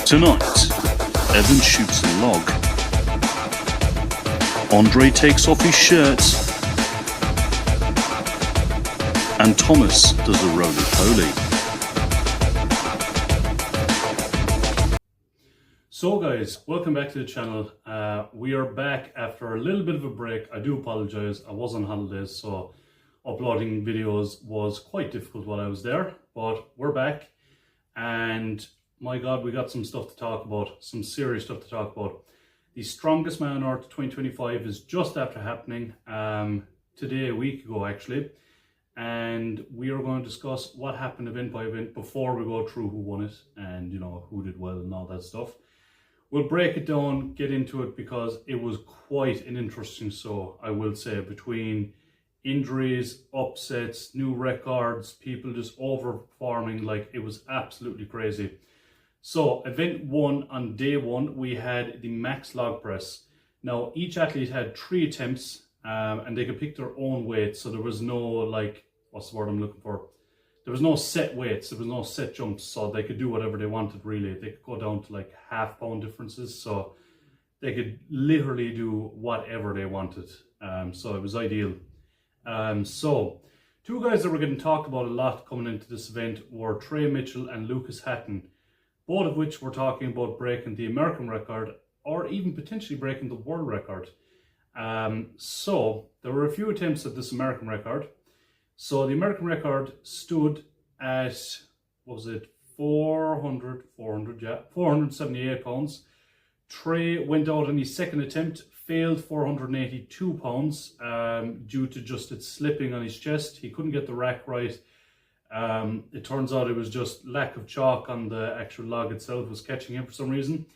Tonight, Evan shoots a log. Andre takes off his shirt. And Thomas does a roly-poly. So guys, welcome back to the channel. We are back after a little bit of a break. I do apologize, I was on holidays, so uploading videos was quite difficult while I was there, but we're back. And my God, we got some stuff to talk about, some serious stuff to talk about. The Strongest Man on Earth 2025 is just after happening, today, a week ago actually. And we are going to discuss what happened event by event before we go through who won it and, you know, who did well and all that stuff. We'll break it down, get into it, because it was quite an interesting show, I will say, between injuries, upsets, new records, people just overperforming. Like, it was absolutely crazy. So event one, on day one, we had the max log press. Now, each athlete had 3 attempts and they could pick their own weight. So there was no, like, what's the word I'm looking for? There was no set weights, there was no set jumps, so they could do whatever they wanted, really. They could go down to like half-pound differences, so they could literally do whatever they wanted. So it was ideal. So two guys that were getting talked about a lot coming into this event were Trey Mitchell and Lucas Hatton, both of which were talking about breaking the American record or even potentially breaking the world record. So there were a few attempts at this American record. So the American record stood at, what was it, 478 pounds. Trey went out on his second attempt, failed 482 pounds due to just it slipping on his chest. He couldn't get the rack right. It turns out it was just lack of chalk on the actual log itself was catching him for some reason.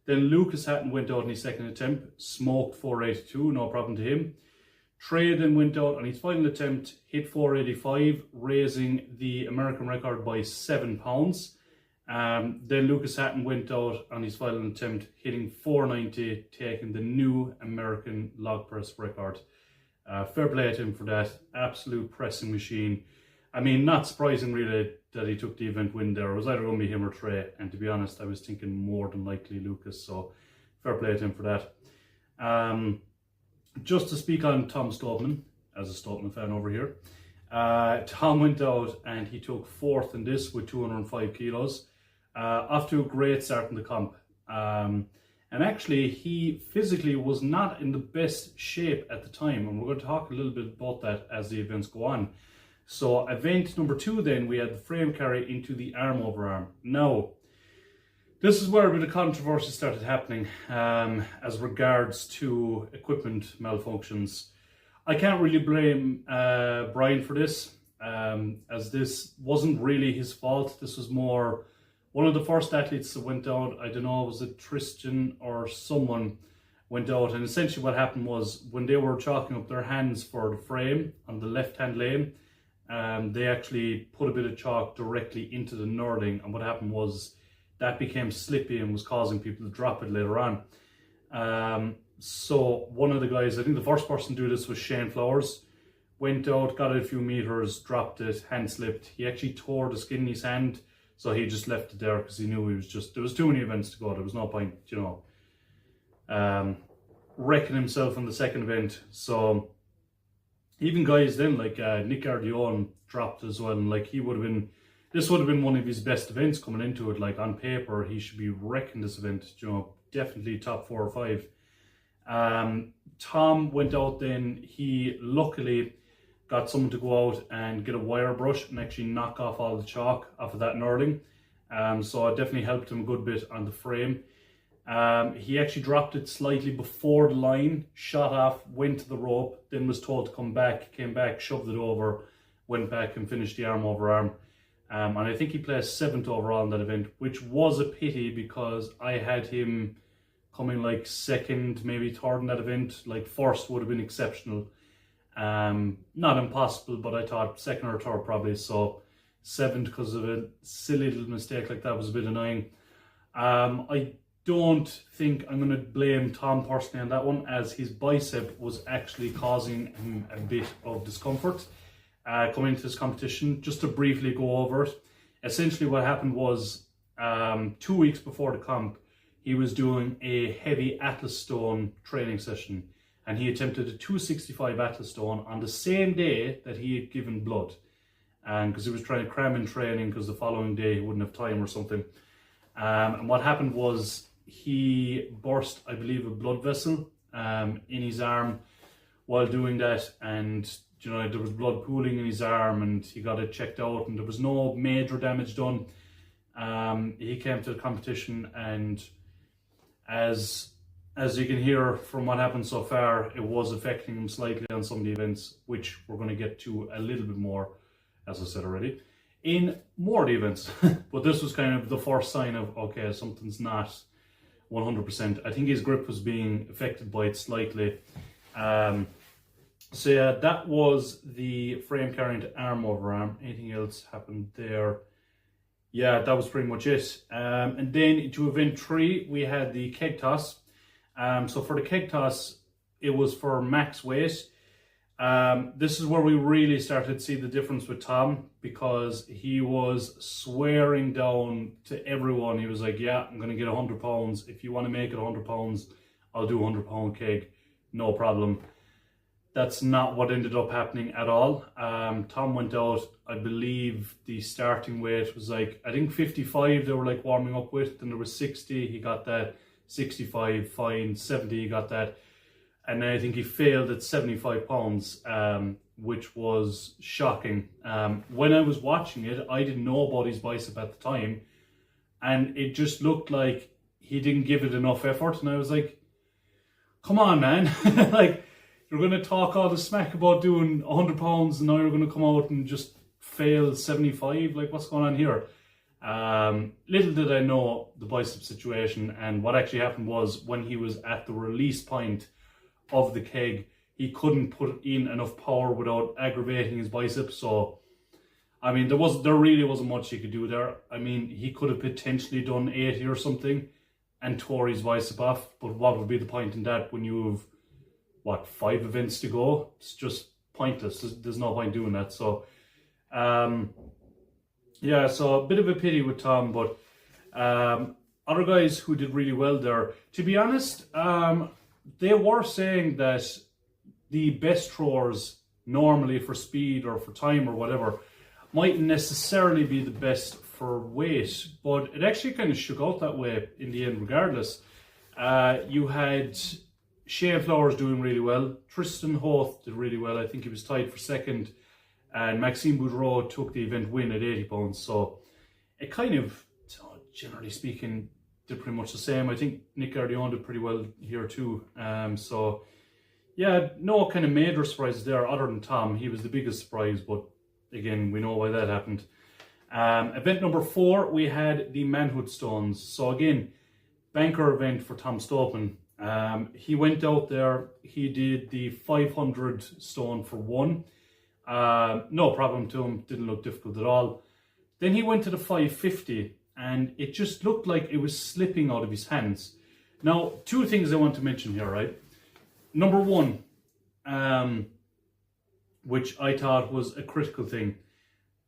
Then Lucas Hatton went out on his second attempt, smoked 482, no problem to him. Trey then went out on his final attempt, hit 485, raising the American record by 7 pounds. Then Lucas Hatton went out on his final attempt, hitting 490, taking the new American log press record. Fair play to him for that. Absolute pressing machine. I mean, not surprising really that he took the event win there. It was either going to be him or Trey, and to be honest, I was thinking more than likely Lucas, so fair play to him for that. Just to speak on Tom Stoltman, as a Stoltman fan over here, Tom went out and he took 4th in this with 205 kilos. Off to a great start in the comp. And actually, he physically was not in the best shape at the time, and we're going to talk a little bit about that as the events go on. So event number 2 then, we had the frame carry into the arm over arm. Now, this is where a bit of controversy started happening as regards to equipment malfunctions. I can't really blame Brian for this, as this wasn't really his fault. This was more one of the first athletes that went out. I don't know, was it Tristan or someone went out, and essentially what happened was when they were chalking up their hands for the frame on the left-hand lane, they actually put a bit of chalk directly into the knurling, and what happened was that became slippy and was causing people to drop it later on. So one of the guys, I think the first person to do this was Shane Flowers, went out, got it a few meters, dropped it, hand slipped. He actually tore the skin in his hand, so he just left it there because he knew he was just, there was too many events to go. There was no point, you know, wrecking himself on the second event. So even guys then like Nick Ardione dropped as well, and like he would have been, this would have been one of his best events coming into it. Like on paper, he should be wrecking this event, you know, definitely top 4 or 5. Tom went out then, he luckily got someone to go out and get a wire brush and actually knock off all the chalk off of that knurling. So it definitely helped him a good bit on the frame. He actually dropped it slightly before the line, shot off, went to the rope, then was told to come back, came back, shoved it over, went back and finished the arm over arm. And I think he placed 7th overall in that event, which was a pity because I had him coming like 2nd, maybe 3rd in that event. Like 1st would have been exceptional. Not impossible, but I thought 2nd or 3rd probably. So 7th because of a silly little mistake like that was a bit annoying. I don't think I'm going to blame Tom personally on that one, as his bicep was actually causing him a bit of discomfort coming into this competition. Just to briefly go over it, essentially what happened was 2 weeks before the comp, he was doing a heavy Atlas stone training session, and he attempted a 265 Atlas stone on the same day that he had given blood, and because he was trying to cram in training because the following day he wouldn't have time or something. And what happened was he burst, I believe, a blood vessel in his arm while doing that, and there was blood pooling in his arm, and he got it checked out, and there was no major damage done. He came to the competition, and as you can hear from what happened so far, it was affecting him slightly on some of the events, which we're going to get to a little bit more, as I said already, in more of the events. But this was kind of the first sign of, okay, something's not 100%. I think his grip was being affected by it slightly. So yeah, that was the frame carrying to arm over arm. Anything else happened there? Yeah, that was pretty much it. And then to event 3, we had the keg toss. So for the keg toss, it was for max weight. This is where we really started to see the difference with Tom, because he was swearing down to everyone. He was like, yeah, I'm going to get 100 pounds. If you want to make it 100 pounds, I'll do 100 pound keg. No problem. That's not what ended up happening at all. Tom went out, I believe the starting weight was like, I think 55 they were like warming up with, then there was 60, he got that, 65, fine, 70, he got that. And then I think he failed at 75 pounds, which was shocking. When I was watching it, I didn't know about his bicep at the time, and it just looked like he didn't give it enough effort. And I was like, come on, man. Like, you're going to talk all the smack about doing 100 pounds and now you're going to come out and just fail 75? Like, what's going on here? Little did I know the bicep situation, and what actually happened was when he was at the release point of the keg, he couldn't put in enough power without aggravating his biceps. So, I mean, there really wasn't much he could do there. I mean, he could have potentially done 80 or something and tore his bicep off, but what would be the point in that when you've 5 events to go? It's just pointless. There's no point doing that. So yeah, so a bit of a pity with Tom, but other guys who did really well there, to be honest, they were saying that the best throwers normally for speed or for time or whatever mightn't necessarily be the best for weight, but it actually kind of shook out that way in the end regardless. You had Shane Flowers doing really well. Tristan Hoth did really well. I think he was tied for second. And Maxime Boudreau took the event win at 80 pounds. So it kind of, generally speaking, did pretty much the same. I think Nick Gardion did pretty well here too. So yeah, no kind of major surprises there other than Tom. He was the biggest surprise, but again, we know why that happened. Event number 4, we had the manhood stones. So again, banker event for Tom Stoltman. He went out there, he did the 500 stone for 1. No problem to him, didn't look difficult at all. Then he went to the 550, and it just looked like it was slipping out of his hands. Now, 2 things I want to mention here, right? Number 1, which I thought was a critical thing.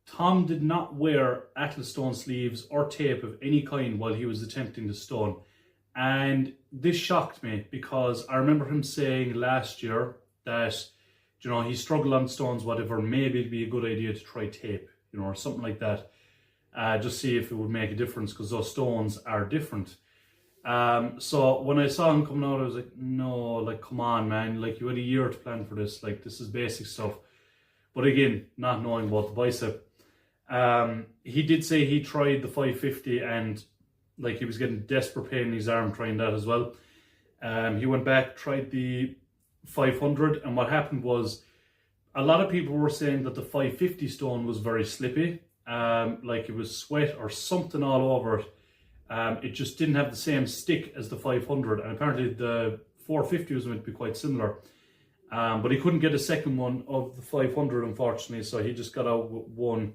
Tom did not wear Atlas stone sleeves or tape of any kind while he was attempting the stone. And this shocked me because I remember him saying last year that, he struggled on stones, whatever, maybe it'd be a good idea to try tape, or something like that. Just see if it would make a difference, because those stones are different. So when I saw him coming out, I was like, no, like, come on, man. Like, you had a year to plan for this. Like, this is basic stuff. But again, not knowing about the bicep. He did say he tried the 550 and like he was getting desperate pain in his arm trying that as well. He went back, tried the 500, and what happened was a lot of people were saying that the 550 stone was very slippy, like it was sweat or something all over it. It just didn't have the same stick as the 500, and apparently the 450 was meant to be quite similar. But he couldn't get a second one of the 500, unfortunately, so he just got out with 1.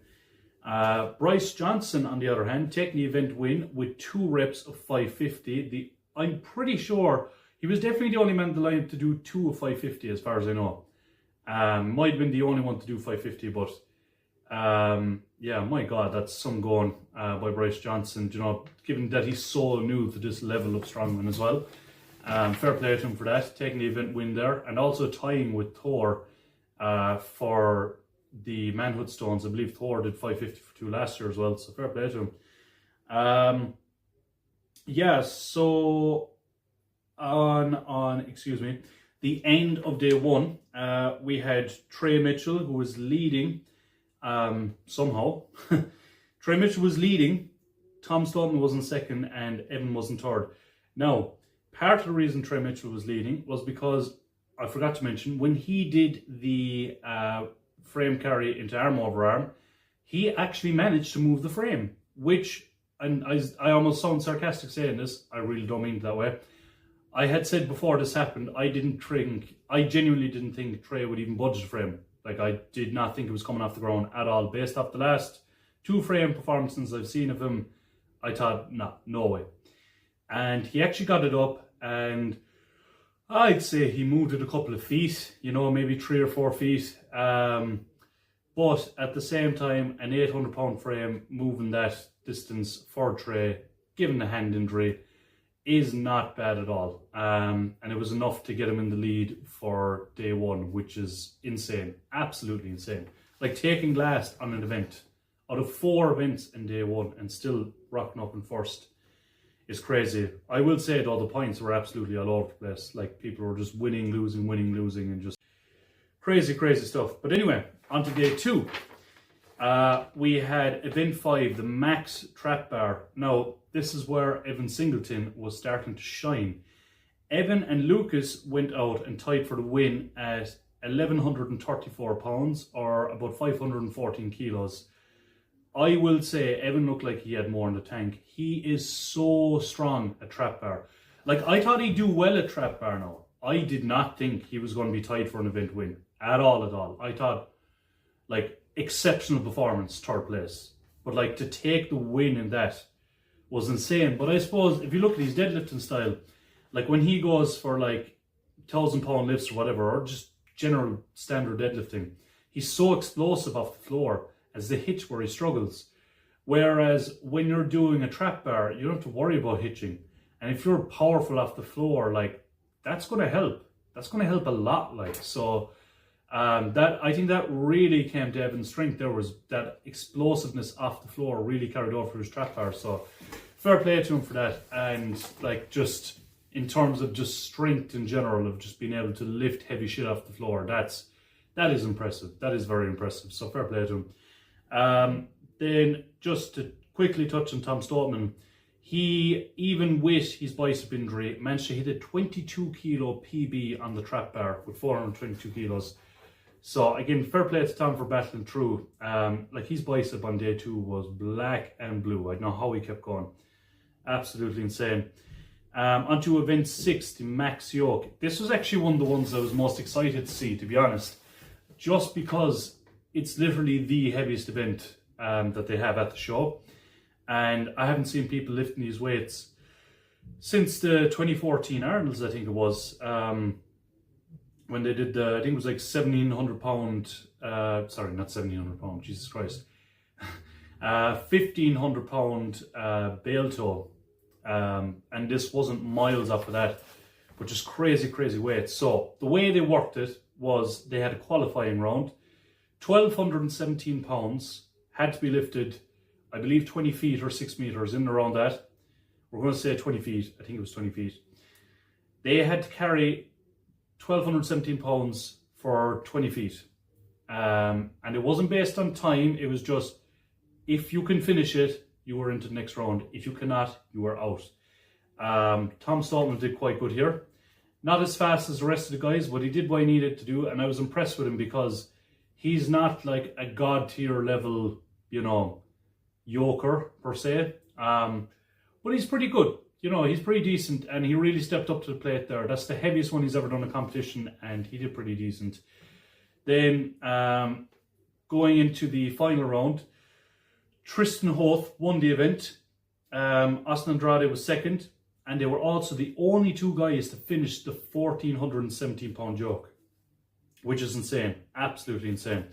Bryce Johnson, on the other hand, taking the event win with 2 reps of 550. I'm pretty sure he was definitely the only man in the line to do 2 of 550, as far as I know. Might have been the only one to do 550, but yeah, my God, that's some going by Bryce Johnson, you know, given that he's so new to this level of strongman as well. Fair play to him for that, taking the event win there, and also tying with Thor for the manhood stones. I believe Thor did 550 for 2 last year as well, so fair play to him. Yeah, so on excuse me, the end of day one, we had Trey Mitchell, who was leading somehow. Trey Mitchell was leading, Tom Stoltman was in second, and Evan was in third. Now, part of the reason Trey Mitchell was leading was because, I forgot to mention, when he did the frame carry into arm over arm, he actually managed to move the frame, which, and I almost sound sarcastic saying this, I really don't mean it that way. I had said before this happened, I genuinely didn't think Trey would even budge the frame. Like, I did not think it was coming off the ground at all. Based off the last 2 frame performances I've seen of him, I thought, nah, no way. And he actually got it up, and I'd say he moved it a couple of feet, you know, maybe 3 or 4 feet. But at the same time, an 800-pound frame moving that distance for Trey, given the hand injury, is not bad at all. And it was enough to get him in the lead for day one, which is insane, absolutely insane. Like, taking last on an event, out of 4 events in day one, and still rocking up in first, is crazy. I will say though, the points were absolutely all over the place. Like, people were just winning, losing, and just crazy stuff. But anyway, on to day 2. We had event 5, the max trap bar. Now, this is where Evan Singleton was starting to shine. Evan and Lucas went out and tied for the win at 1,134 pounds, or about 514 kilos. I will say Evan looked like he had more in the tank. He is so strong at trap bar. Like, I thought he'd do well at trap bar now. I did not think he was going to be tied for an event win at all. I thought, like, exceptional performance, 3rd place. But, like, to take the win in that was insane. But I suppose if you look at his deadlifting style, like, when he goes for like 1,000-pound lifts or whatever, or just general standard deadlifting, he's so explosive off the floor as the hitch where he struggles. Whereas when you're doing a trap bar, you don't have to worry about hitching. And if you're powerful off the floor, like, that's going to help. That's going to help a lot. Like, so that, I think that really came to Evan's strength. There was that explosiveness off the floor really carried over for his trap bar. So fair play to him for that. And like, just in terms of just strength in general, of just being able to lift heavy shit off the floor, that is impressive. That is very impressive. So fair play to him. Then just to quickly touch on Tom Stoltman, he, even with his bicep injury, managed to hit a 22 kilo PB on the trap bar with 422 kilos. So again, fair play to Tom for battling through. Like, his bicep on day 2 was black and blue. I don't know how he kept going. Absolutely insane. On to event 6, the max yoke. This was actually one of the ones I was most excited to see, to be honest, just because it's literally the heaviest event that they have at the show. And I haven't seen people lifting these weights since the 2014 Arnold's, I think it was, when they did the, I think it was like 1,700 pound, sorry, not 1,700 pound, Jesus Christ, 1,500 pound bale toe. And this wasn't miles off of that, but just crazy weights. So the way they worked it was they had a qualifying round. 1,217 pounds had to be lifted, I believe 20 feet or 6 meters, in and around that. We're going to say 20 feet. I think it was 20 feet. They had to carry 1,217 pounds for 20 feet. And it wasn't based on time. It was just, if you can finish it, you were into the next round. If you cannot, you were out. Tom Stoltman did quite good here. Not as fast as the rest of the guys, but he did what he needed to do. And I was impressed with him because he's not like a god tier level, you know, yoker per se. But he's pretty good. You know, he's pretty decent, and he really stepped up to the plate there. That's the heaviest one he's ever done in competition, and he did pretty decent. Then going into the final round, Tristan Hoth won the event. Austin Andrade was second, and they were also the only 2 guys to finish the 1,417 pound yoke, which is insane, absolutely insane.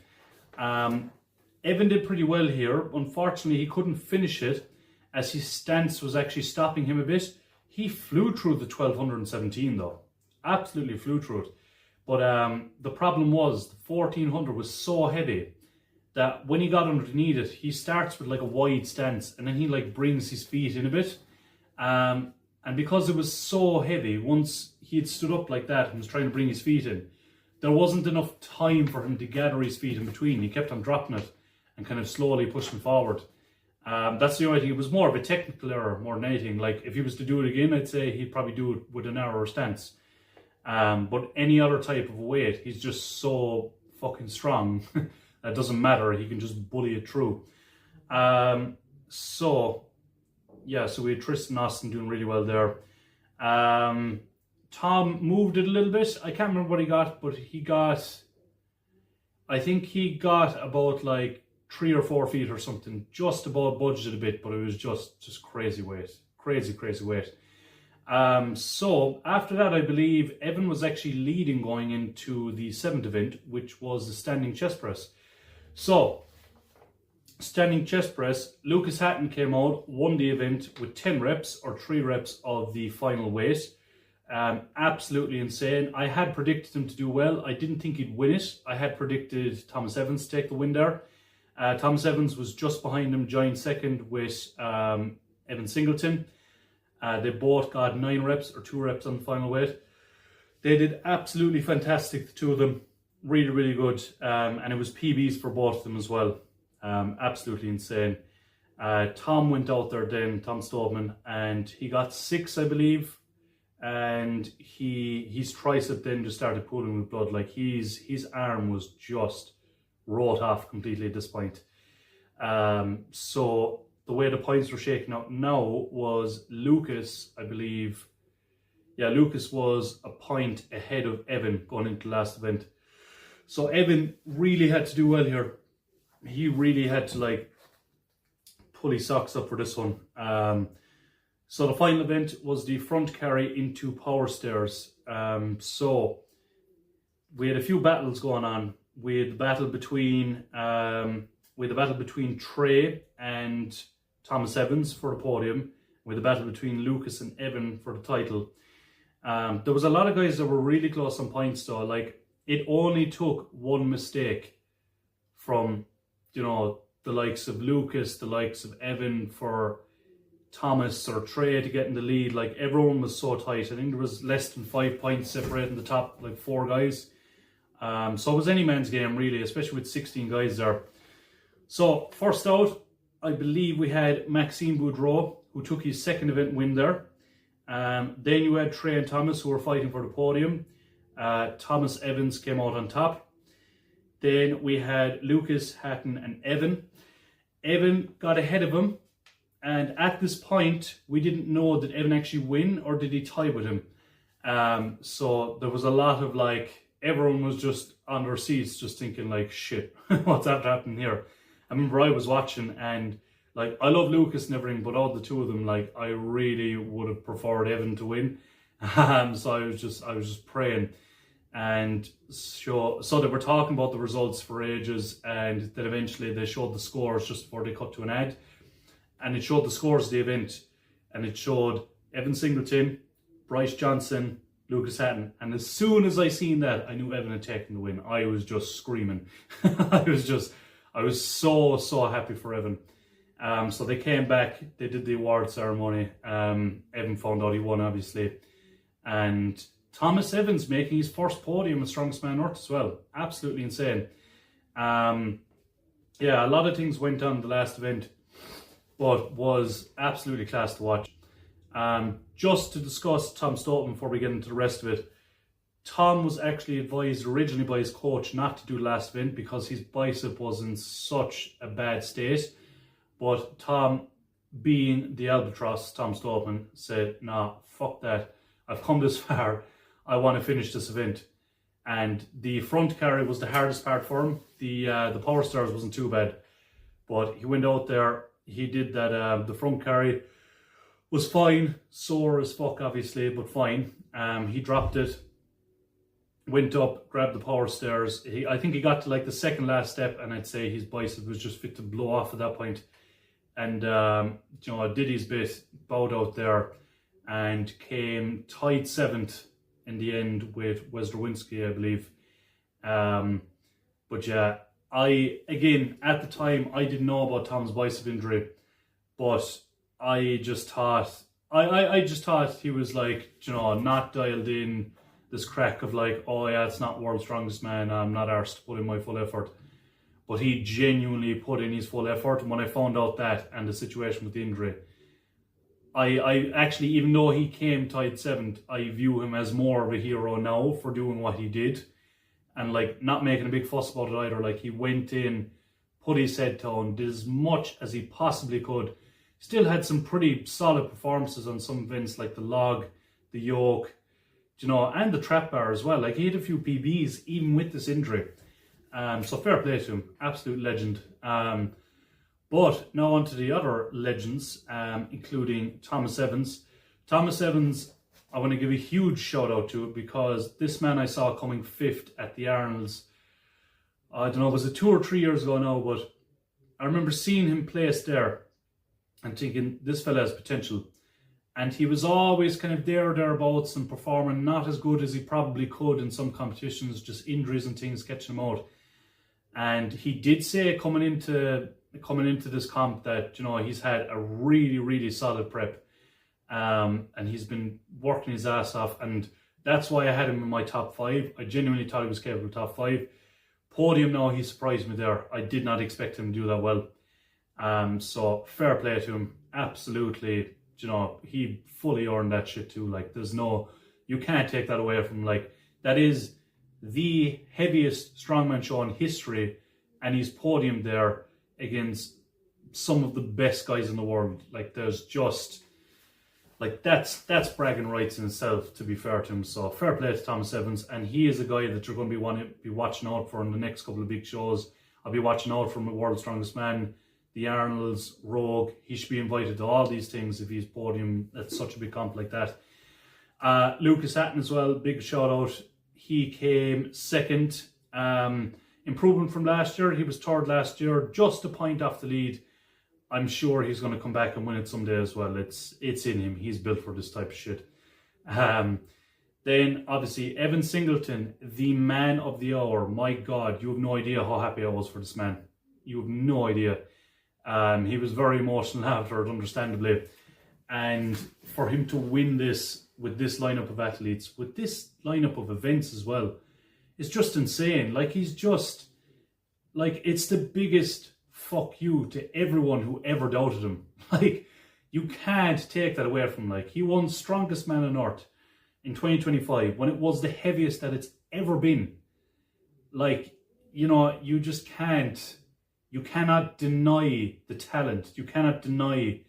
Evan did pretty well here. Unfortunately, he couldn't finish it as his stance was actually stopping him a bit. He flew through the 1217 though. Absolutely flew through it. But the problem was the 1400 was so heavy that when he got underneath it, he starts with like a wide stance and then he like brings his feet in a bit. And because it was so heavy, once he had stood up like that and was trying to bring his feet in, there wasn't enough time for him to gather his feet in between. He kept on dropping it and kind of slowly pushing forward. That's the only thing. It was more of a technical error more than anything. Like if he was to do it again, I'd say he'd probably do it with a narrower stance. But any other type of weight, he's just so fucking strong. That doesn't matter. He can just bully it through. So we had Tristan Austin doing really well there. Tom moved it a little bit. I can't remember what he got, but I think he got about like 3 or 4 feet or something, just about budged it a bit, but it was just crazy weight. Crazy weight. So after that, I believe Evan was actually leading going into the 7th event, which was the standing chest press. So, standing chest press, Lucas Hatton came out, won the event with 10 reps or 3 reps of the final weight. Absolutely insane. I had predicted him to do well. I didn't think he'd win it. I had predicted Thomas Evans to take the win there. Thomas Evans was just behind him, joined second with Evan Singleton. They both got 9 reps or 2 reps on the final weight. They did absolutely fantastic, the two of them. Really good. And it was PBs for both of them as well. Absolutely insane. Tom went out there then, Tom Stoltman, and he got 6, I believe. And his tricep then just started pooling with blood. Like his arm was just wrote off completely at this point. So the way the points were shaking out now was Lucas, I believe. Yeah, Lucas was a point ahead of Evan going into the last event. So Evan really had to do well here. He really had to like pull his socks up for this one. So the final event was the front carry into power stairs. So we had a few battles going on. We had the battle between Trey and Thomas Evans for the podium. We had the battle between Lucas and Evan for the title. There was a lot of guys that were really close on points though. Like it only took one mistake from, the likes of Lucas, the likes of Evan for Thomas or Trey to get in the lead. Like everyone was so tight. I think there was less than 5 points separating the top like 4 guys. So it was any man's game really, especially with 16 guys there. So first out, I believe we had Maxime Boudreau, who took his 2nd event win there. Then you had Trey and Thomas, who were fighting for the podium. Thomas Evans came out on top. Then we had Lucas, Hatton and Evan. Evan got ahead of him. And at this point, we didn't know did Evan actually win or did he tie with him. So there was a lot of like, everyone was just on their seats just thinking like, shit, what's happening here? I remember I was watching and like, I love Lucas and everything, but all the two of them, like, I really would have preferred Evan to win. So I was just praying. And so they were talking about the results for ages, and then eventually they showed the scores just before they cut to an ad. And it showed the scores of the event, and it showed Evan Singleton, Bryce Johnson, Lucas Hatton. And as soon as I seen that, I knew Evan had taken the win. I was just screaming. I was so happy for Evan. So they came back, they did the award ceremony. Evan found out he won, obviously. And Thomas Evans making his first podium at Strongest Man North as well. Absolutely insane. Yeah, a lot of things went on the last event, but was absolutely class to watch. Just to discuss Tom Stoltman before we get into the rest of it, Tom was actually advised originally by his coach not to do the last event because his bicep was in such a bad state. But Tom, being the albatross, Tom Stoltman, said, nah, fuck that. I've come this far. I want to finish this event. And the front carry was the hardest part for him. The power stairs wasn't too bad. But he went out there, he did that, the front carry was fine, sore as fuck obviously, but fine. He dropped it. went up, grabbed the power stairs. I think he got to like the second last step, and I'd say his bicep was just fit to blow off at that point. And did his bit, bowed out there, and came tied 7th in the end with Wezdrowinski, I believe. But yeah, again, at the time, I didn't know about Tom's bicep injury, but I just thought, I just thought he was like, not dialed in, this crack of like, oh yeah, it's not world's strongest man, I'm not arsed to put in my full effort. But he genuinely put in his full effort. And when I found out that and the situation with the injury, I actually, even though he came tied 7th, I view him as more of a hero now for doing what he did. And like not making a big fuss about it either. Like he went in, put his head down, did as much as he possibly could. Still had some pretty solid performances on some events like the log, the yoke, and the trap bar as well. Like he hit a few PBs even with this injury. So fair play to him, absolute legend. But now on to the other legends, including Thomas Evans. Thomas Evans, I want to give a huge shout out to because this man I saw coming 5th at the Arnold's, I don't know, was it 2 or 3 years ago now, but I remember seeing him placed there and thinking, this fella has potential. And he was always kind of thereabouts and performing not as good as he probably could in some competitions, just injuries and things catching him out. And he did say coming into this comp that, he's had a really, really solid prep. And he's been working his ass off. And that's why I had him in my top 5. I genuinely thought he was capable of top 5. Podium now, he surprised me there. I did not expect him to do that well. So fair play to him. Absolutely, he fully earned that shit too. Like you can't take that away from him. Like that is the heaviest strongman show in history, and he's podiumed there against some of the best guys in the world. Like there's just like that's bragging rights in itself, to be fair to him. So fair play to Thomas Evans, and he is a guy that you're going to be watching out for in the next couple of big shows. I'll be watching out for World's Strongest Man, the Arnold's, Rogue. He should be invited to all these things if he's podium at such a big comp like that. Lucas Hatton as well, big shout out. He came 2nd. Improvement from last year. He was 3rd last year, just a point off the lead. I'm sure he's going to come back and win it someday as well. It's in him. He's built for this type of shit. Then, obviously, Evan Singleton, the man of the hour. My God, you have no idea how happy I was for this man. You have no idea. He was very emotional after it, understandably. And for him to win this with this lineup of athletes, with this lineup of events as well, it's just insane. Like, he's just, like, it's the biggest fuck you to everyone who ever doubted him. Like, you can't take that away from him. Like, he won Strongest Man on Earth in 2025 when it was the heaviest that it's ever been. Like, you just can't, you cannot deny the talent. You cannot deny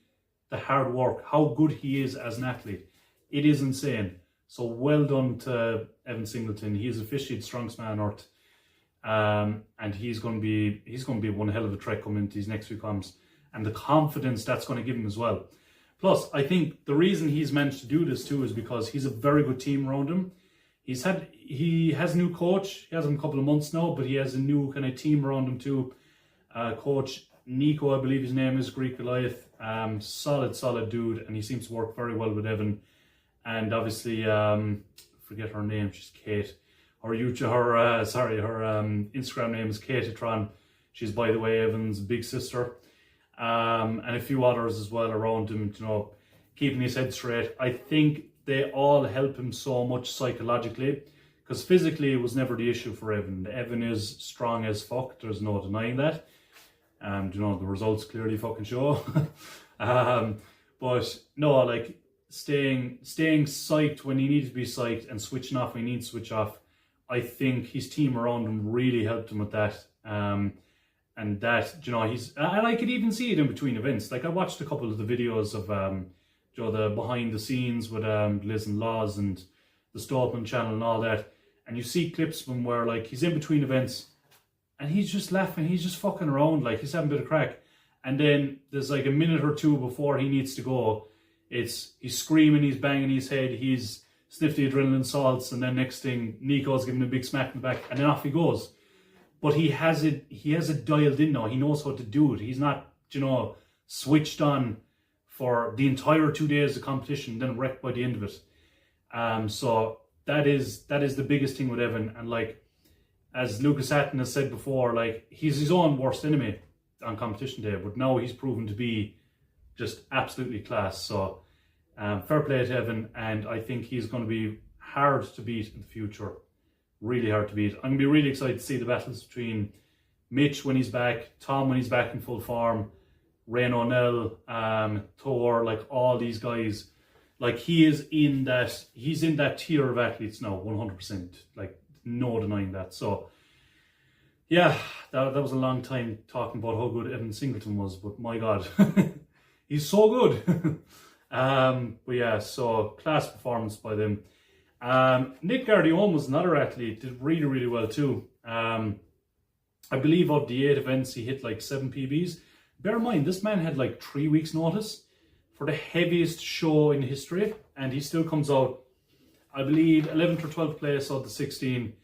the hard work, how good he is as an athlete. It is insane. So well done to Evan Singleton. He is officially the strongest man on Earth. And he's going to be one hell of a trek coming into these next few comps. And the confidence that's going to give him as well. Plus, I think the reason he's managed to do this too is because he's a very good team around him. He has a new coach. He has him a couple of months now, but he has a new kind of team around him too. Coach Nico, I believe his name is, Greek Goliath. Solid dude, and he seems to work very well with Evan. And obviously, forget her name, she's Kate. Her Instagram name is Katetron. She's, by the way, Evan's big sister. And a few others as well around him, keeping his head straight. I think they all help him so much psychologically, because physically it was never the issue for Evan. Evan is strong as fuck, there's no denying that. The results clearly fucking show. But no, like, staying psyched when he needs to be psyched and switching off when he needs to switch off. I think his team around him really helped him with that. And that, and I could even see it in between events. Like, I watched a couple of the videos of, the behind the scenes with Liz and Laws and the Stoltman channel and all that. And you see clips of him where, like, he's in between events and he's just laughing, he's just fucking around, like, he's having a bit of crack. And then there's like a minute or two before he needs to go, he's screaming, he's banging his head, he's sniff the adrenaline salts, and then next thing, Nico's giving him a big smack in the back, and then off he goes. But he has it dialed in now. He knows how to do it. He's not, switched on for the entire 2 days of competition, then wrecked by the end of it. So that is the biggest thing with Evan. And like, as Lucas Hatton has said before, like, he's his own worst enemy on competition day, but now he's proven to be just absolutely class. So fair play to Evan, and I think he's going to be hard to beat in the future. Really hard to beat. I'm going to be really excited to see the battles between Mitch when he's back, Tom when he's back in full form, Rain O'Neill, Thor, like all these guys. Like, he's in that tier of athletes now, 100%. Like, no denying that. So yeah, that was a long time talking about how good Evan Singleton was, but my God, he's so good. But yeah, so class performance by them. Nick Guardione was another athlete, did really, really well too. I believe of the 8 events, he hit like 7 PBs. Bear in mind, this man had like 3 weeks notice for the heaviest show in history, and he still comes out, I believe, 11th or 12th place out of the 16.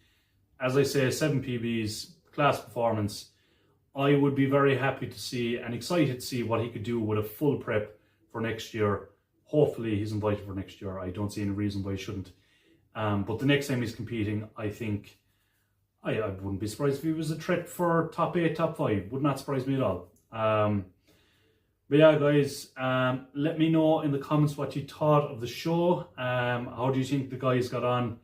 As I say, 7 PBs, class performance. I would be very happy to see and excited to see what he could do with a full prep for next year. Hopefully he's invited for next year. I don't see any reason why he shouldn't. But the next time he's competing, I think, I wouldn't be surprised if he was a threat for top 8, top 5. Would not surprise me at all. But yeah, guys, let me know in the comments what you thought of the show. How do you think the guys got on?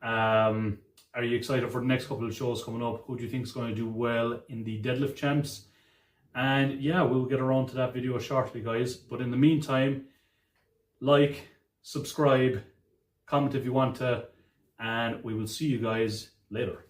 Are you excited for the next couple of shows coming up? Who do you think is going to do well in the deadlift champs? And yeah, we'll get around to that video shortly, guys. But in the meantime, like, subscribe, comment if you want to, and we will see you guys later.